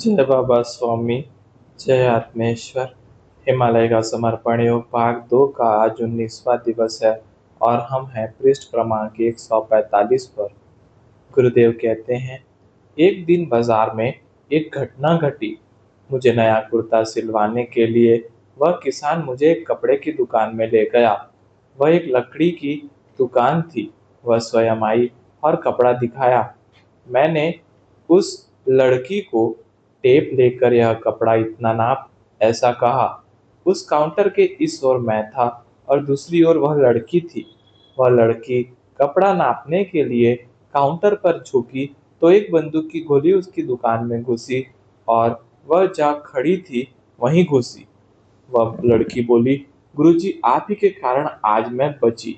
जय बाबा स्वामी, जय आत्मेश्वर। हिमालय का समर्पण योग भाग 2 का आज 19वां दिवस है और हम हैं पृष्ठ क्रमांक 145 पर। गुरुदेव कहते हैं, एक दिन बाजार में एक घटना घटी। मुझे नया कुर्ता सिलवाने के लिए वह किसान मुझे एक कपड़े की दुकान में ले गया। वह एक लकड़ी की दुकान थी। वह स्वयं आई और कपड़ा दिखाया। मैंने उस लड़की को टेप लेकर यह कपड़ा इतना नाप, ऐसा कहा। उस काउंटर के इस ओर मैं था और दूसरी ओर वह लड़की थी। वह लड़की कपड़ा नापने के लिए काउंटर पर झुकी तो एक बंदूक की गोली उसकी दुकान में घुसी और वह जहाँ खड़ी थी वहीं घुसी। वह लड़की बोली, गुरुजी आप ही के कारण आज मैं बची।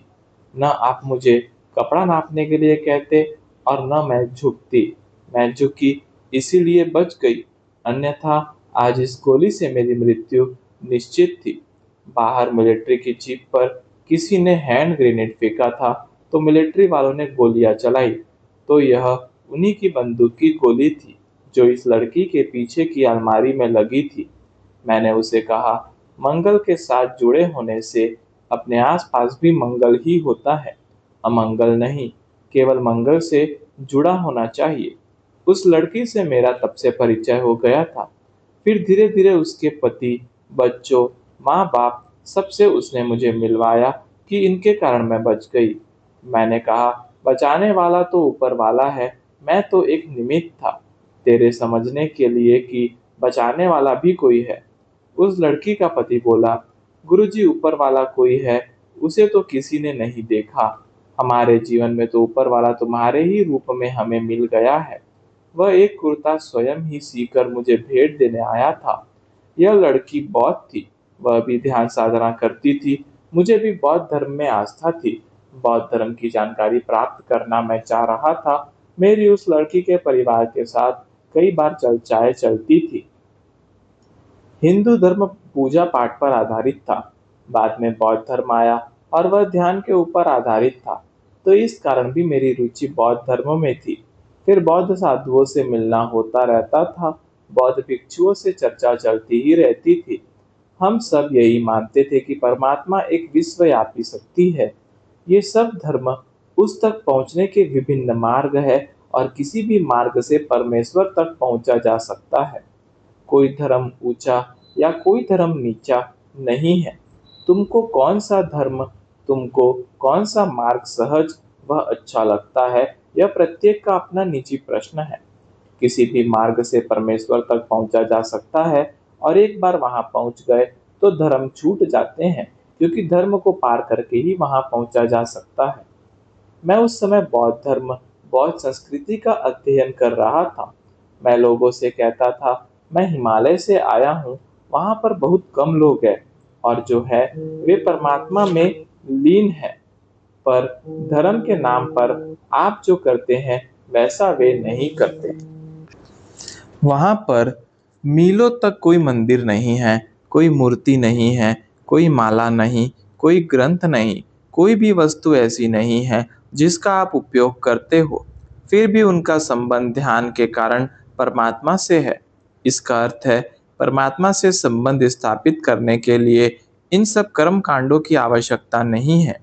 न आप मुझे कपड़ा नापने के लिए कहते और न मैं झुकती। मैं झुकी इसीलिए बच गई, अन्यथा आज इस गोली से मेरी मृत्यु निश्चित थी। बाहर मिलिट्री की जीप पर किसी ने हैंड ग्रेनेड फेंका था तो मिलिट्री वालों ने गोलियां चलाई, तो यह उन्हीं की बंदूक की गोली थी जो इस लड़की के पीछे की अलमारी में लगी थी। मैंने उसे कहा, मंगल के साथ जुड़े होने से अपने आसपास भी मंगल ही होता है, अमंगल नहीं। केवल मंगल से जुड़ा होना चाहिए। उस लड़की से मेरा तब से परिचय हो गया था। फिर धीरे धीरे उसके पति, बच्चों, माँ बाप सबसे उसने मुझे मिलवाया कि इनके कारण मैं बच गई। मैंने कहा, बचाने वाला तो ऊपर वाला है, मैं तो एक निमित्त था तेरे समझने के लिए कि बचाने वाला भी कोई है। उस लड़की का पति बोला, गुरुजी ऊपर वाला कोई है, उसे तो किसी ने नहीं देखा। हमारे जीवन में तो ऊपर वाला तुम्हारे ही रूप में हमें मिल गया है। वह एक कुर्ता स्वयं ही सीकर मुझे भेंट देने आया था। यह लड़की बौद्ध थी। वह भी ध्यान साधना करती थी। मुझे भी बौद्ध धर्म में आस्था थी। बौद्ध धर्म की जानकारी प्राप्त करना मैं चाह रहा था। मेरी उस लड़की के परिवार के साथ कई बार चर्चाएं चलती थी। हिंदू धर्म पूजा पाठ पर आधारित था। बाद में बौद्ध धर्म आया और वह ध्यान के ऊपर आधारित था, तो इस कारण भी मेरी रुचि बौद्ध धर्म में थी। फिर बौद्ध साधुओं से मिलना होता रहता था। बौद्ध भिक्षुओं से चर्चा चलती ही रहती थी। हम सब यही मानते थे कि परमात्मा एक विश्वव्यापी शक्ति है। ये सब धर्म उस तक पहुंचने के विभिन्न मार्ग है और किसी भी मार्ग से परमेश्वर तक पहुंचा जा सकता है। कोई धर्म ऊंचा या कोई धर्म नीचा नहीं है। तुमको कौन सा धर्म, तुमको कौन सा मार्ग सहज वह अच्छा लगता है, यह प्रत्येक का अपना निजी प्रश्न है। किसी भी मार्ग से परमेश्वर तक पहुंचा जा सकता है और एक बार वहां पहुंच गए तो धर्म छूट जाते हैं, क्योंकि धर्म को पार करके ही वहां पहुंचा जा सकता है। मैं उस समय बौद्ध धर्म, बौद्ध संस्कृति का अध्ययन कर रहा था। मैं लोगों से कहता था, मैं हिमालय से आया हूँ, वहां पर बहुत कम लोग हैं और जो है वे परमात्मा में लीन है। पर धर्म के नाम पर आप जो करते हैं वैसा वे नहीं करते। वहां पर मीलों तक कोई मंदिर नहीं है, कोई मूर्ति नहीं है, कोई माला नहीं, कोई ग्रंथ नहीं, कोई भी वस्तु ऐसी नहीं है जिसका आप उपयोग करते हो। फिर भी उनका संबंध ध्यान के कारण परमात्मा से है। इसका अर्थ है, परमात्मा से संबंध स्थापित करने के लिए इन सब कर्म कांडों की आवश्यकता नहीं है।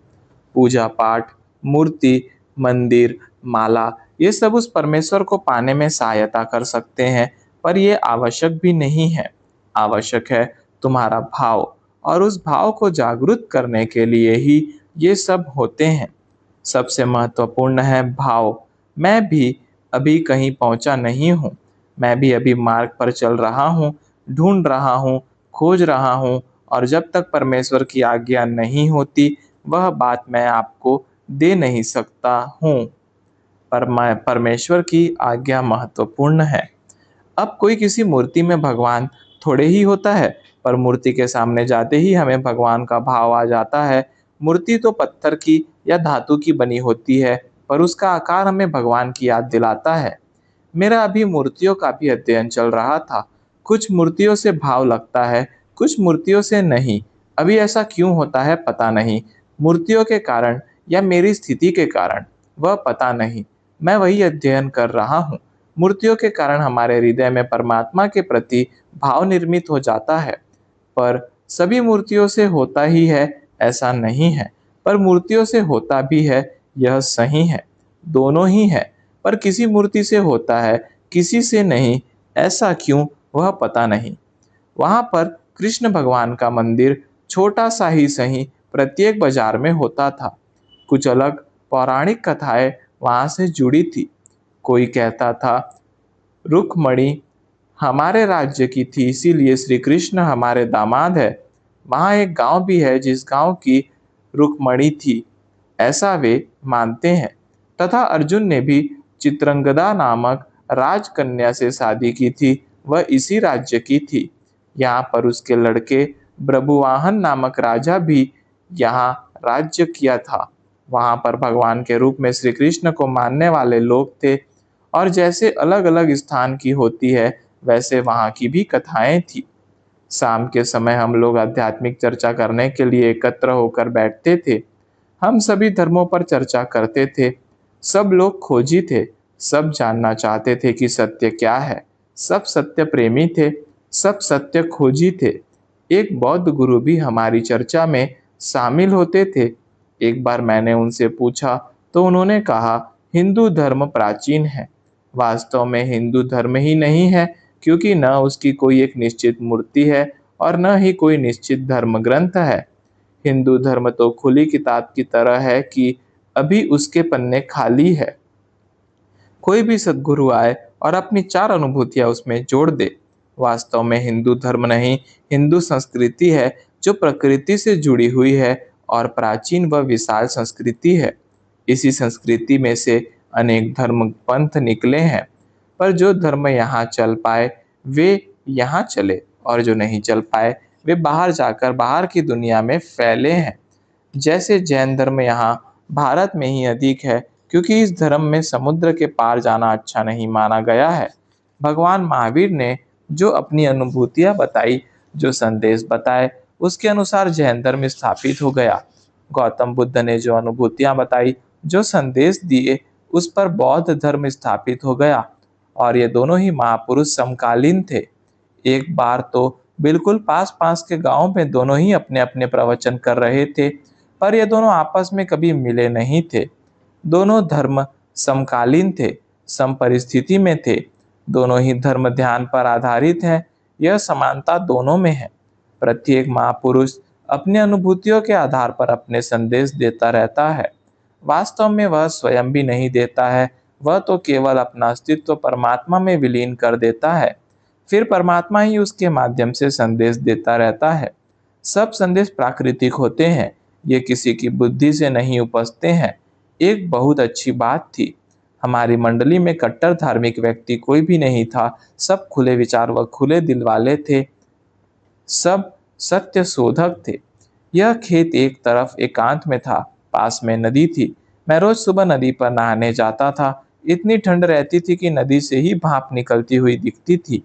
पूजा पाठ, मूर्ति, मंदिर, माला, ये सब उस परमेश्वर को पाने में सहायता कर सकते हैं, पर ये आवश्यक भी नहीं है। आवश्यक है तुम्हारा भाव, और उस भाव को जागृत करने के लिए ही ये सब होते हैं। सबसे महत्वपूर्ण है भाव। मैं भी अभी कहीं पहुंचा नहीं हूँ। मैं भी अभी मार्ग पर चल रहा हूँ, ढूंढ रहा हूँ, खोज रहा हूँ, और जब तक परमेश्वर की आज्ञा नहीं होती वह बात मैं आपको दे नहीं सकता हूँ। परमेश्वर की आज्ञा महत्वपूर्ण है। अब कोई किसी मूर्ति में भगवान थोड़े ही होता है, पर मूर्ति के सामने जाते ही हमें भगवान का भाव आ जाता है। मूर्ति तो पत्थर की या धातु की बनी होती है, पर उसका आकार हमें भगवान की याद दिलाता है। मेरा अभी मूर्तियों का भी अध्ययन चल रहा था। कुछ मूर्तियों से भाव लगता है, कुछ मूर्तियों से नहीं। अभी ऐसा क्यों होता है पता नहीं। मूर्तियों के कारण या मेरी स्थिति के कारण, वह पता नहीं। मैं वही अध्ययन कर रहा हूँ। मूर्तियों के कारण हमारे हृदय में परमात्मा के प्रति भाव निर्मित हो जाता है। पर सभी मूर्तियों से होता ही है ऐसा नहीं है, पर मूर्तियों से होता भी है, यह सही है। दोनों ही है, पर किसी मूर्ति से होता है, किसी से नहीं। ऐसा क्यों, वह पता नहीं। वहां पर कृष्ण भगवान का मंदिर छोटा सा ही सही प्रत्येक बाजार में होता था। कुछ अलग पौराणिक कथाएं वहां से जुड़ी थी। कोई कहता था रुक्मणी हमारे राज्य की थी, इसीलिए श्री कृष्ण हमारे दामाद है। वहाँ एक गांव भी है जिस गांव की रुक्मणी थी, ऐसा वे मानते हैं। तथा अर्जुन ने भी चित्रंगदा नामक राजकन्या से शादी की थी, वह इसी राज्य की थी। यहाँ पर उसके लड़के ब्रभुवाहन नामक राजा भी यहाँ राज्य किया था। वहाँ पर भगवान के रूप में श्री कृष्ण को मानने वाले लोग थे, और जैसे अलग अलग स्थान की होती है वैसे वहाँ की भी कथाएं थी। शाम के समय हम लोग आध्यात्मिक चर्चा करने के लिए एकत्र होकर बैठते थे। हम सभी धर्मों पर चर्चा करते थे। सब लोग खोजी थे, सब जानना चाहते थे कि सत्य क्या है। सब सत्य प्रेमी थे, सब सत्य खोजी थे। एक बौद्ध गुरु भी हमारी चर्चा में शामिल होते थे। एक बार मैंने उनसे पूछा तो उन्होंने कहा हिंदू धर्म प्राचीन है। वास्तव में हिंदू धर्म ही नहीं है, क्योंकि न उसकी कोई एक निश्चित मूर्ति है और न ही कोई निश्चित धर्म ग्रंथ है। हिंदू धर्म तो खुली किताब की तरह है कि अभी उसके पन्ने खाली है। कोई भी सद्गुरु आए और अपनी चार अनुभूतियां उसमें जोड़ दे। वास्तव में हिंदू धर्म नहीं, हिंदू संस्कृति है जो प्रकृति से जुड़ी हुई है और प्राचीन व विशाल संस्कृति है। इसी संस्कृति में से अनेक धर्म पंथ निकले हैं, पर जो धर्म यहाँ चल पाए वे यहाँ चले, और जो नहीं चल पाए वे बाहर जाकर बाहर की दुनिया में फैले हैं। जैसे जैन धर्म यहाँ भारत में ही अधिक है, क्योंकि इस धर्म में समुद्र के पार जाना अच्छा नहीं माना गया है। भगवान महावीर ने जो अपनी अनुभूतियां बताई, जो संदेश बताए, उसके अनुसार जैन धर्म स्थापित हो गया। गौतम बुद्ध ने जो अनुभूतियां बताई, जो संदेश दिए, उस पर बौद्ध धर्म स्थापित हो गया। और ये दोनों ही महापुरुष समकालीन थे। एक बार तो बिल्कुल पास पास के गांव में दोनों ही अपने अपने प्रवचन कर रहे थे, पर ये दोनों आपस में कभी मिले नहीं थे। दोनों धर्म समकालीन थे, सम परिस्थिति में थे। दोनों ही धर्म ध्यान पर आधारित हैं, यह समानता दोनों में है। प्रत्येक महापुरुष अपनी अनुभूतियों के आधार पर अपने संदेश देता रहता है। वास्तव में वह स्वयं भी नहीं देता है, वह तो केवल अपना अस्तित्व परमात्मा में विलीन कर देता है। फिर परमात्मा ही उसके माध्यम से संदेश देता रहता है। सब संदेश प्राकृतिक होते हैं, ये किसी की बुद्धि से नहीं उपजते हैं। एक बहुत अच्छी बात थी, हमारी मंडली में कट्टर धार्मिक व्यक्ति कोई भी नहीं था। सब खुले विचार व खुले दिल वाले थे, सब सत्य शोधक थे। यह खेत एक तरफ एकांत में था, पास में नदी थी। मैं रोज सुबह नदी पर नहाने जाता था। इतनी ठंड रहती थी कि नदी से ही भाप निकलती हुई दिखती थी,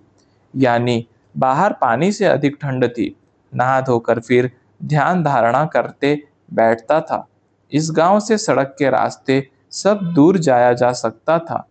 यानी बाहर पानी से अधिक ठंड थी। नहा धोकर फिर ध्यान धारणा करते बैठता था। इस गांव से सड़क के रास्ते सब दूर जाया जा सकता था,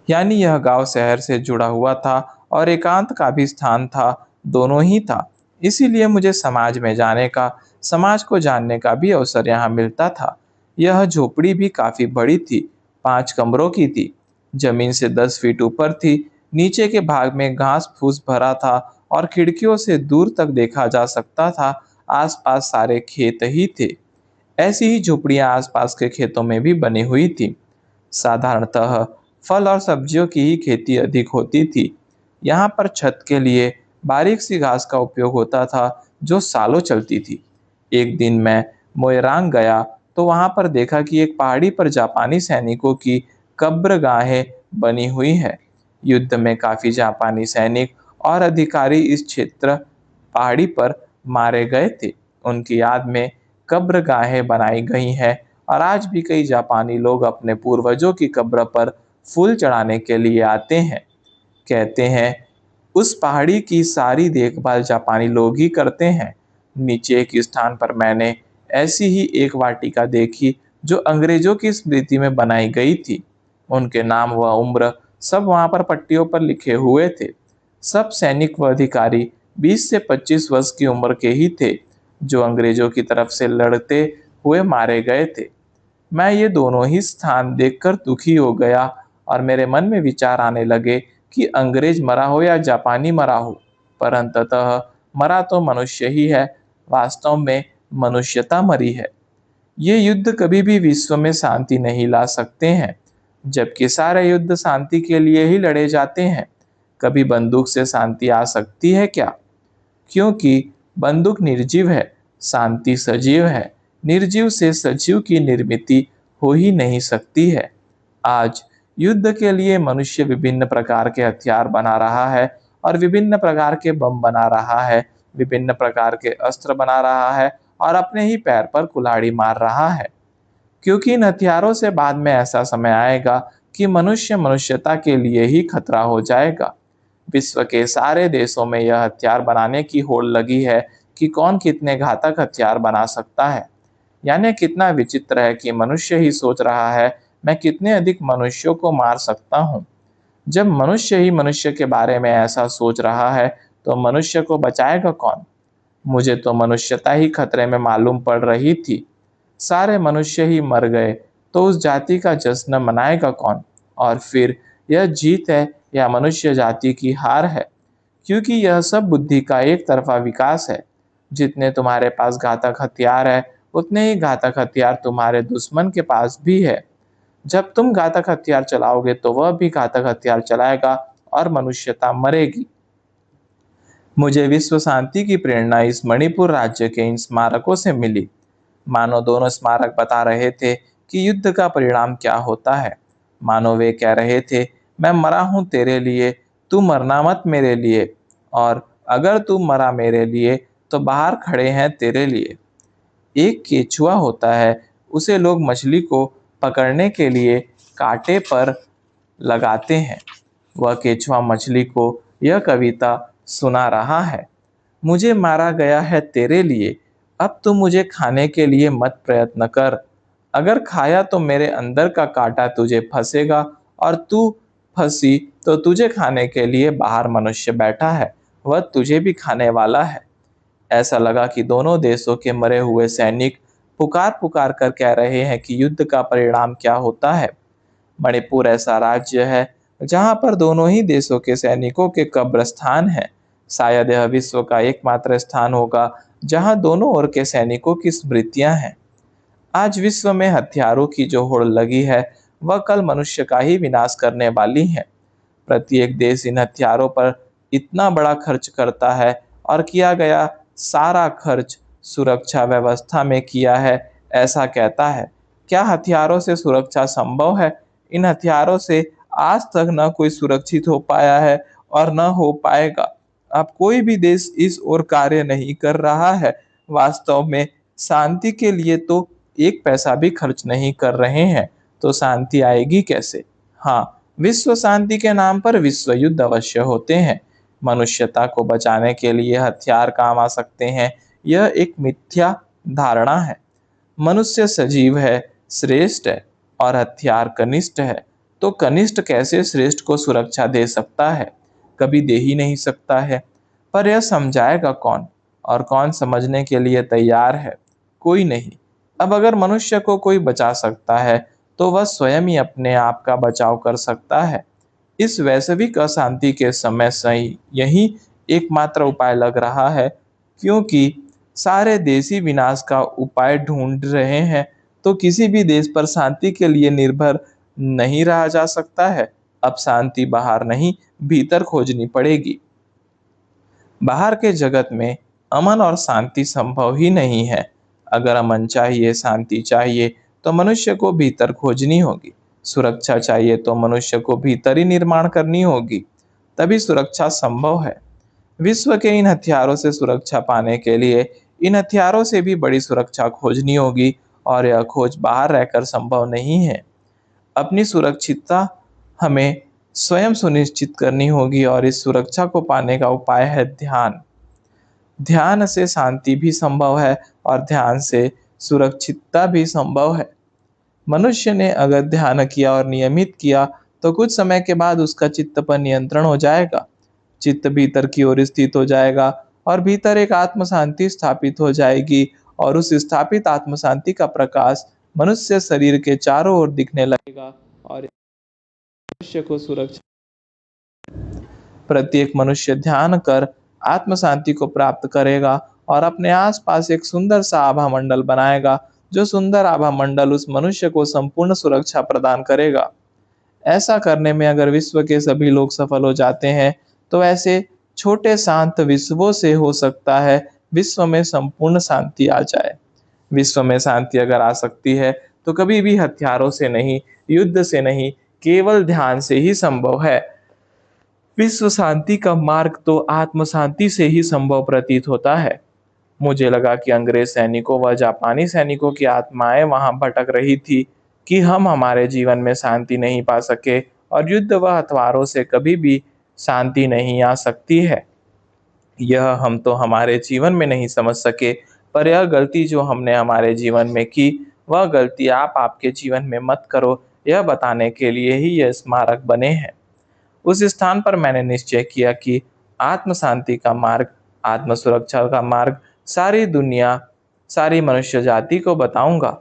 यानी यह गांव शहर से जुड़ा हुआ था और एकांत का भी स्थान था, दोनों ही था। इसीलिए मुझे समाज में जाने का, समाज को जानने का भी अवसर यहाँ मिलता था। यह झोपड़ी भी काफी बड़ी थी, 5 कमरों की थी, जमीन से 10 फीट ऊपर थी। नीचे के भाग में घास फूस भरा था और खिड़कियों से दूर तक देखा जा सकता था। आसपास सारे खेत ही थे। ऐसी ही झोपड़ियां आसपास के खेतों में भी बनी हुई थी। साधारणतः फल और सब्जियों की ही खेती अधिक होती थी। यहाँ पर छत के लिए बारीक सी घास का उपयोग होता था, जो सालों चलती थी। एक दिन मैं मोइरांग गया तो वहां पर देखा कि एक पहाड़ी पर जापानी सैनिकों की कब्रगाहें बनी हुई है। युद्ध में काफी जापानी सैनिक और अधिकारी इस क्षेत्र पहाड़ी पर मारे गए थे। उनकी याद में कब्रगाहें बनाई गई हैं, और आज भी कई जापानी लोग अपने पूर्वजों की कब्र पर फूल चढ़ाने के लिए आते हैं। कहते हैं उस पहाड़ी की सारी देखभाल जापानी लोग ही करते हैं। नीचे एक स्थान पर मैंने ऐसी ही एक वाटिका देखी जो अंग्रेजों की स्मृति में बनाई गई थी। उनके नाम व उम्र सब वहां पर पट्टियों पर लिखे हुए थे। सब सैनिक व अधिकारी 20 से 25 वर्ष की उम्र के ही थे, जो अंग्रेजों की तरफ से लड़ते हुए मारे गए थे। मैं ये दोनों ही स्थान देखकर दुखी हो गया और मेरे मन में विचार आने लगे कि अंग्रेज मरा हो या जापानी मरा हो, पर अंततः मरा तो मनुष्य ही है। वास्तव में मनुष्यता मरी है। ये युद्ध कभी भी विश्व में शांति नहीं ला सकते हैं, जबकि सारे युद्ध शांति के लिए ही लड़े जाते हैं। कभी बंदूक से शांति आ सकती है क्या? क्योंकि बंदूक निर्जीव है, शांति सजीव है। निर्जीव से सजीव की निर्मिति हो ही नहीं सकती है। आज युद्ध के लिए मनुष्य विभिन्न प्रकार के हथियार बना रहा है और विभिन्न प्रकार के बम बना रहा है, विभिन्न प्रकार के अस्त्र बना रहा है और अपने ही पैर पर कुल्हाड़ी मार रहा है। क्योंकि इन हथियारों से बाद में ऐसा समय आएगा कि मनुष्य मनुष्यता के लिए ही खतरा हो जाएगा। विश्व के सारे देशों में यह हथियार बनाने की होड़ लगी है कि कौन कितने घातक हथियार बना सकता है। यानी कितना विचित्र है कि मनुष्य ही सोच रहा है, मैं कितने अधिक मनुष्यों को मार सकता हूँ। जब मनुष्य ही मनुष्य के बारे में ऐसा सोच रहा है, तो मनुष्य को बचाएगा कौन? मुझे तो मनुष्यता ही खतरे में मालूम पड़ रही थी। सारे मनुष्य ही मर गए तो उस जाति का जश्न मनाएगा कौन? और फिर यह जीत है या मनुष्य जाति की हार है? क्योंकि यह सब बुद्धि का एक तरफा विकास है। जितने तुम्हारे पास घातक हथियार है, उतने ही घातक हथियार तुम्हारे दुश्मन के पास भी है। जब तुम घातक हथियार चलाओगे तो वह भी घातक हथियार चलाएगा और मनुष्यता मरेगी। मुझे विश्व शांति की प्रेरणा इस मणिपुर राज्य के इन स्मारकों से मिली। मानो दोनों स्मारक बता रहे थे कि युद्ध का परिणाम क्या होता है। मानो वे कह रहे थे, मैं मरा हूं तेरे लिए, तू मरना मत मेरे लिए, और अगर तू मरा मेरे लिए तो बाहर खड़े हैं तेरे लिए। एक केचुआ होता है, उसे लोग मछली को पकड़ने के लिए कांटे पर लगाते हैं। वह केचुआ मछली को यह कविता सुना रहा है। मुझे मारा गया है तेरे लिए, अब तू मुझे खाने के लिए मत प्रयत्न कर। अगर खाया तो मेरे अंदर का कांटा तुझे फंसेगा, और तू फंसी तो तुझे खाने के लिए बाहर मनुष्य बैठा है, वह तुझे भी खाने वाला है। ऐसा लगा कि दोनों देशों के मरे हुए सैनिक पुकार पुकार कर कह रहे हैं कि युद्ध का परिणाम क्या होता है। मणिपुर ऐसा राज्य है जहां पर दोनों ही देशों के सैनिकों के कब्रस्थान हैं। शायद यह विश्व का एकमात्र स्थान होगा जहां दोनों ओर के सैनिकों की स्मृतियां हैं। आज विश्व में हथियारों की जो होड़ लगी है, वह कल मनुष्य का ही विनाश करने वाली है। प्रत्येक देश इन हथियारों पर इतना बड़ा खर्च करता है और किया गया सारा खर्च सुरक्षा व्यवस्था में किया है, ऐसा कहता है। क्या हथियारों से सुरक्षा संभव है? इन हथियारों से आज तक न कोई सुरक्षित हो पाया है और न हो पाएगा। अब कोई भी देश इस ओर कार्य नहीं कर रहा है। वास्तव में शांति के लिए तो एक पैसा भी खर्च नहीं कर रहे हैं, तो शांति आएगी कैसे? हाँ, विश्व शांति के नाम पर विश्व युद्ध अवश्य होते हैं। मनुष्यता को बचाने के लिए हथियार काम आ सकते हैं, यह एक मिथ्या धारणा है। मनुष्य सजीव है, श्रेष्ठ है, और हथियार कनिष्ठ है। तो कनिष्ठ कैसे श्रेष्ठ को सुरक्षा दे सकता है? कभी दे ही नहीं सकता है। पर यह समझाएगा कौन? और कौन समझने के लिए तैयार है? कोई नहीं। अब अगर मनुष्य को कोई बचा सकता है, तो वह स्वयं ही अपने आप का बचाव कर सकता है। इस वैश्विक अशांति के समय सही यही एकमात्र उपाय लग रहा है। क्योंकि सारे देशी विनाश का उपाय ढूंढ रहे हैं, तो किसी भी देश पर शांति के लिए निर्भर नहीं रहा जा सकता है। अब शांति बाहर नहीं, भीतर खोजनी पड़ेगी। बाहर के जगत में अमन और शांति संभव ही नहीं है। अगर अमन चाहिए, शांति चाहिए, तो मनुष्य को भीतर खोजनी होगी। सुरक्षा चाहिए तो मनुष्य को भीतर ही निर्माण करनी होगी, तभी सुरक्षा संभव है। विश्व के इन हथियारों से सुरक्षा पाने के लिए इन हथियारों से भी बड़ी सुरक्षा खोजनी होगी, और यह खोज बाहर रहकर संभव नहीं है। अपनी सुरक्षितता हमें स्वयं सुनिश्चित करनी होगी, और इस सुरक्षा को पाने का उपाय है ध्यान। ध्यान से शांति भी संभव है और ध्यान से सुरक्षितता भी संभव है। मनुष्य ने अगर ध्यान किया और नियमित किया, तो कुछ समय के बाद उसका चित्त पर नियंत्रण हो जाएगा। चित्त भीतर की ओर स्थित हो जाएगा और भीतर एक आत्म शांति स्थापित हो जाएगी और उस स्थापित आत्म शांति का प्रकाश मनुष्य शरीर के चारों ओर दिखने लगेगा और मनुष्य को सुरक्षा। प्रत्येक मनुष्य ध्यान कर आत्म शांति को प्राप्त करेगा और अपने आसपास एक सुंदर सा आभा मंडल बनाएगा, जो सुंदर आभा मंडल उस मनुष्य को संपूर्ण सुरक्षा प्रदान करेगा। ऐसा करने में अगर विश्व के सभी लोग सफल हो जाते हैं, तो ऐसे छोटे शांत विश्वों से हो सकता है विश्व में संपूर्ण शांति आ जाए। विश्व में शांति अगर आ सकती है, तो कभी भी हथियारों से नहीं, युद्ध से नहीं, केवल ध्यान से ही संभव है। विश्व शांति का मार्ग तो आत्म शांति से ही संभव प्रतीत होता है। मुझे लगा कि अंग्रेज सैनिकों व जापानी सैनिकों की आत्माएं वहां भटक रही थी कि हम हमारे जीवन में शांति नहीं पा सके और युद्ध व हथियारों से कभी भी शांति नहीं आ सकती है। यह हम तो हमारे जीवन में नहीं समझ सके, पर यह गलती जो हमने हमारे जीवन में की, वह गलती आप आपके जीवन में मत करो, यह बताने के लिए ही यह स्मारक बने हैं। उस स्थान पर मैंने निश्चय किया कि आत्म शांति का मार्ग, आत्म सुरक्षा का मार्ग सारी दुनिया, सारी मनुष्य जाति को बताऊंगा।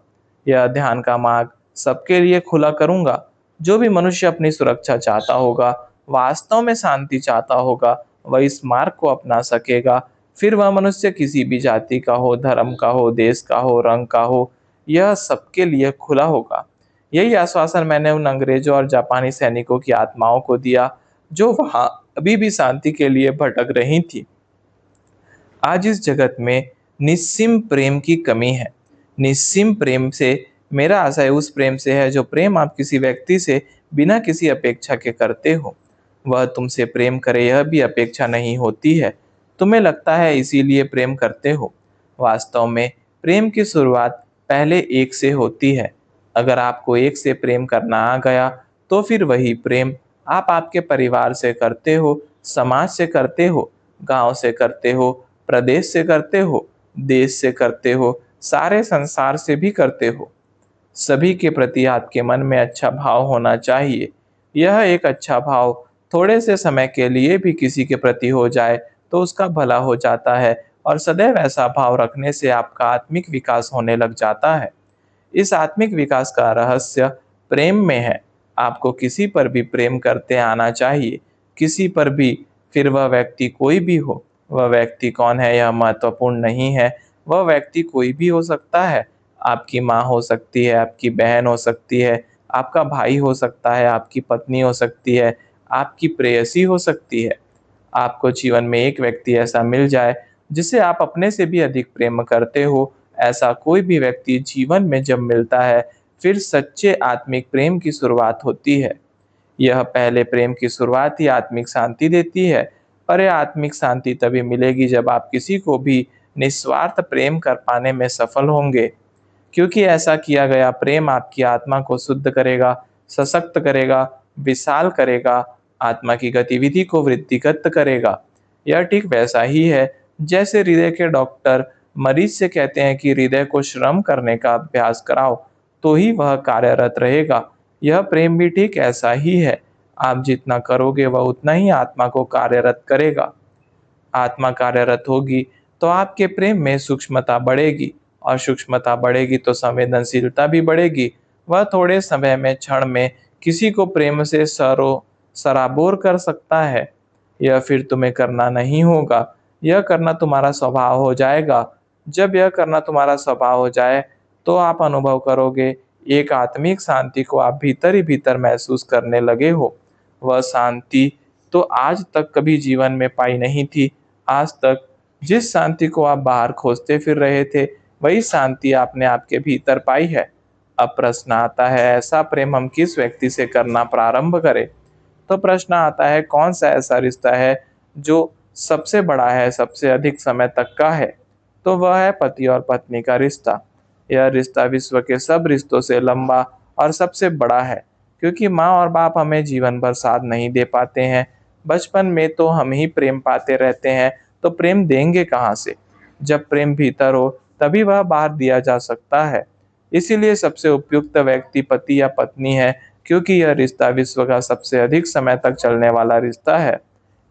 यह ध्यान का मार्ग सबके लिए खुला करूंगा। जो भी मनुष्य अपनी सुरक्षा चाहता होगा, वास्तव में शांति चाहता होगा, वह इस मार्ग को अपना सकेगा। फिर वह मनुष्य किसी भी जाति का हो, धर्म का हो, देश का हो, रंग का हो, यह सबके लिए खुला होगा। यही आश्वासन मैंने उन अंग्रेजों और जापानी सैनिकों की आत्माओं को दिया, जो वहां अभी भी शांति के लिए भटक रही थी। आज इस जगत में निस्सीम प्रेम की कमी है। निस्सीम प्रेम से मेरा आशय उस प्रेम से है जो प्रेम आप किसी व्यक्ति से बिना किसी अपेक्षा के करते हो। वह तुमसे प्रेम करे, यह भी अपेक्षा नहीं होती है। तुम्हें लगता है इसीलिए प्रेम करते हो। वास्तव में प्रेम की शुरुआत पहले एक से होती है। अगर आपको एक से प्रेम करना आ गया, तो फिर वही प्रेम आप आपके परिवार से करते हो, समाज से करते हो, गांव से करते हो, प्रदेश से करते हो, देश से करते हो, सारे संसार से भी करते हो। सभी के प्रति आपके मन में अच्छा भाव होना चाहिए। यह एक अच्छा भाव थोड़े से समय के लिए भी किसी के प्रति हो जाए, तो उसका भला हो जाता है और सदैव ऐसा भाव रखने से आपका आत्मिक विकास होने लग जाता है। इस आत्मिक विकास का रहस्य प्रेम में है। आपको किसी पर भी प्रेम करते आना चाहिए, किसी पर भी, फिर वह व्यक्ति कोई भी हो। वह व्यक्ति कौन है यह महत्वपूर्ण नहीं है, वह व्यक्ति कोई भी हो सकता है। आपकी माँ हो सकती है, आपकी बहन हो सकती है, आपका भाई हो सकता है, आपकी पत्नी हो सकती है, आपकी प्रेयसी हो सकती है। आपको जीवन में एक व्यक्ति ऐसा मिल जाए जिसे आप अपने से भी अधिक प्रेम करते हो। ऐसा कोई भी व्यक्ति जीवन में जब मिलता है, फिर सच्चे आत्मिक प्रेम की शुरुआत होती है। यह पहले प्रेम की शुरुआत ही आत्मिक शांति देती है। पर यह आत्मिक शांति तभी मिलेगी जब आप किसी को भी निस्वार्थ प्रेम कर पाने में सफल होंगे, क्योंकि ऐसा किया गया प्रेम आपकी आत्मा को शुद्ध करेगा, सशक्त करेगा, विशाल करेगा, आत्मा की गतिविधि को वृद्धिगत करेगा। यह ठीक वैसा ही है जैसे हृदय के डॉक्टर मरीज से कहते हैं कि हृदय को श्रम करने का अभ्यास कराओ, तो ही वह कार्यरत रहेगा। यह प्रेम भी ठीक ऐसा ही है। आप जितना करोगे वह उतना ही आत्मा को कार्यरत करेगा। आत्मा कार्यरत होगी तो आपके प्रेम में सूक्ष्मता बढ़ेगी और सूक्ष्मता बढ़ेगी तो संवेदनशीलता भी बढ़ेगी। वह थोड़े समय में, क्षण में किसी को प्रेम से सराबोर कर सकता है। यह फिर तुम्हें करना नहीं होगा, यह करना तुम्हारा स्वभाव हो जाएगा। जब यह करना तुम्हारा स्वभाव हो जाए, तो आप अनुभव करोगे एक आत्मिक शांति को आप भीतर ही भीतर महसूस करने लगे हो। वह शांति तो आज तक कभी जीवन में पाई नहीं थी। आज तक जिस शांति को आप बाहर खोजते फिर रहे थे, वही शांति आपने आपके भीतर पाई है। अब प्रश्न आता है, ऐसा प्रेम हम किस व्यक्ति से करना प्रारंभ करें? तो प्रश्न आता है, कौन सा ऐसा रिश्ता है जो सबसे बड़ा है, सबसे अधिक समय तक का है? तो वह है पति और पत्नी का रिश्ता। यह रिश्ता विश्व के सब रिश्तों से लंबा और सबसे बड़ा है, क्योंकि माँ और बाप हमें जीवन भर साथ नहीं दे पाते हैं। बचपन में तो हम ही प्रेम पाते रहते हैं, तो प्रेम देंगे कहाँ से? जब प्रेम भीतर हो, तभी वह बाहर दिया जा सकता है। इसीलिए सबसे उपयुक्त व्यक्ति पति या पत्नी है, क्योंकि यह रिश्ता विश्व का सबसे अधिक समय तक चलने वाला रिश्ता है।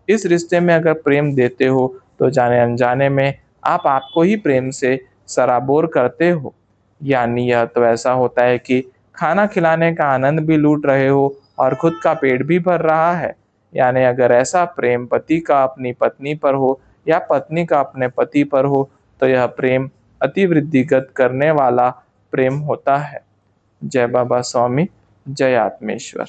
इस रिश्ते में अगर प्रेम देते हो तो जाने अनजाने में आप आपको ही प्रेम से सराबोर करते हो। यानी यह तो ऐसा होता है कि खाना खिलाने का आनंद भी लूट रहे हो और खुद का पेट भी भर रहा है। यानी अगर ऐसा प्रेम पति का अपनी पत्नी पर हो या पत्नी का अपने पति पर हो तो यह प्रेम अतिवृद्धिगत करने वाला प्रेम होता है। जय बाबा स्वामी, जय आत्मेश्वर।